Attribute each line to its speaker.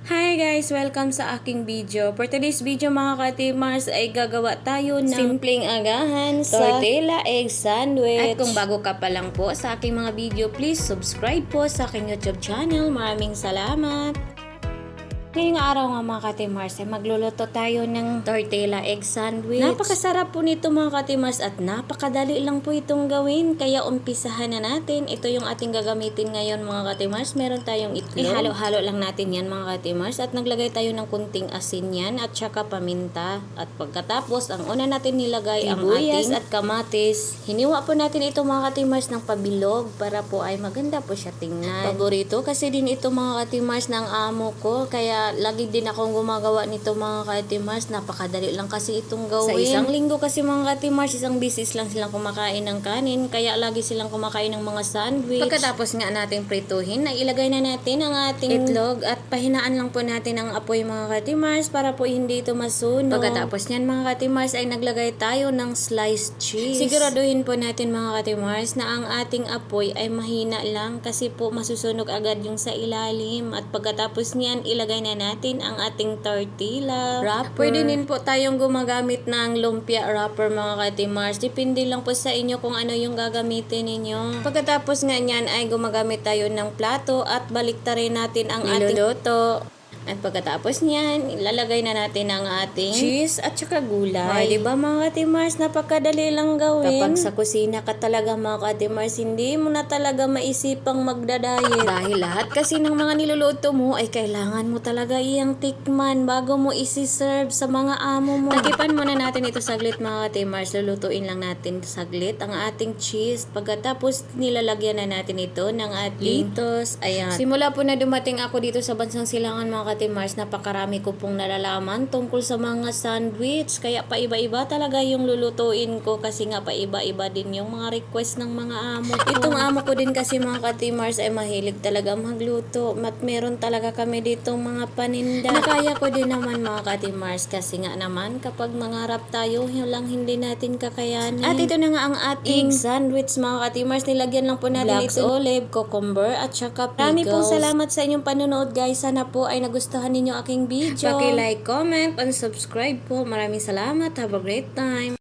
Speaker 1: Hi guys! Welcome sa aking video. For today's video mga ka-Timars ay gagawa tayo ng simpleng agahan sa tortilla egg sandwich. At kung bago ka pa lang po sa aking mga video, please subscribe po sa aking YouTube channel. Maraming salamat! Ngayong araw nga mga ka-Timars ay magluluto tayo ng tortilla egg sandwich. Napakasarap po nito mga ka-Timars at napakadali lang po itong gawin. Kaya umpisahan na natin. Ito yung ating gagamitin ngayon mga ka-Timars. Meron tayong itlog. Ihalo-halo lang natin yan mga ka-Timars. At naglagay tayo ng kunting asin yan at saka paminta. At pagkatapos ang una natin nilagay ang ating at kamatis. Hiniwa po natin ito mga ka-Timars ng pabilog para po ay maganda po siya tingnan. Paborito kasi din ito mga ka-Timars ng amo ko. Kaya lagi din akong gumagawa nito mga ka-Timars. Napakadali lang kasi itong gawin. Sa isang linggo kasi mga ka-Timars, isang bisis lang silang kumakain ng kanin. Kaya lagi silang kumakain ng mga sandwich. Pagkatapos nga natin prituhin, ay ilagay na natin ang ating itlog at pahinaan lang po natin ang apoy mga ka-Timars para po hindi ito masunog. Pagkatapos niyan mga ka-Timars ay naglagay tayo ng sliced cheese. Siguraduhin po natin mga ka-Timars na ang ating apoy ay mahina lang kasi po masusunog agad yung sa ilalim. At pagkatapos niyan, ilagay na natin ang ating tortilla wrapper. Pwede din po tayong gumagamit ng lumpia wrapper mga ka-Timars. Depende lang po sa inyo kung ano yung gagamitin ninyo. Pagkatapos nga niyan ay gumagamit tayo ng plato at baliktarin natin ang ating luto. At pagkatapos niyan, ilalagay na natin ang ating cheese at saka gulay. Diba mga ka-Timars, napakadali lang gawin. Kapag sa kusina ka talaga mga ka-Timars, hindi mo na talaga maisipang magdadayet. Dahil lahat kasi ng mga niluluto mo ay kailangan mo talaga iyang tikman bago mo isi-serve sa mga amo mo. Takipan muna natin ito saglit mga ka-Timars. Lulutuin lang natin saglit ang ating cheese. Pagkatapos nilalagyan na natin ito ng ating litos. Ayan. Simula po na dumating ako dito sa Bansang Silangan mga ka-Timars, napakarami ko pong nalalaman tungkol sa mga sandwich. Kaya paiba-iba talaga yung lulutuin ko kasi nga paiba-iba din yung mga request ng mga amo ko. Itong amo ko din kasi mga ka-Timars ay mahilig talaga magluto. At meron talaga kami dito mga paninda. Nakaya ko din naman mga ka-Timars kasi nga naman kapag mangarap tayo, yun lang hindi natin kakayanin. At ito na nga ang ating sandwich mga ka-Timars. Nilagyan lang po natin ito olive, cucumber at saka pickles. Marami pong salamat sa inyong panonood guys. Sana po ay nagustuhan ninyo aking video. Paki-like, comment, and subscribe po. Maraming salamat. Have a great time.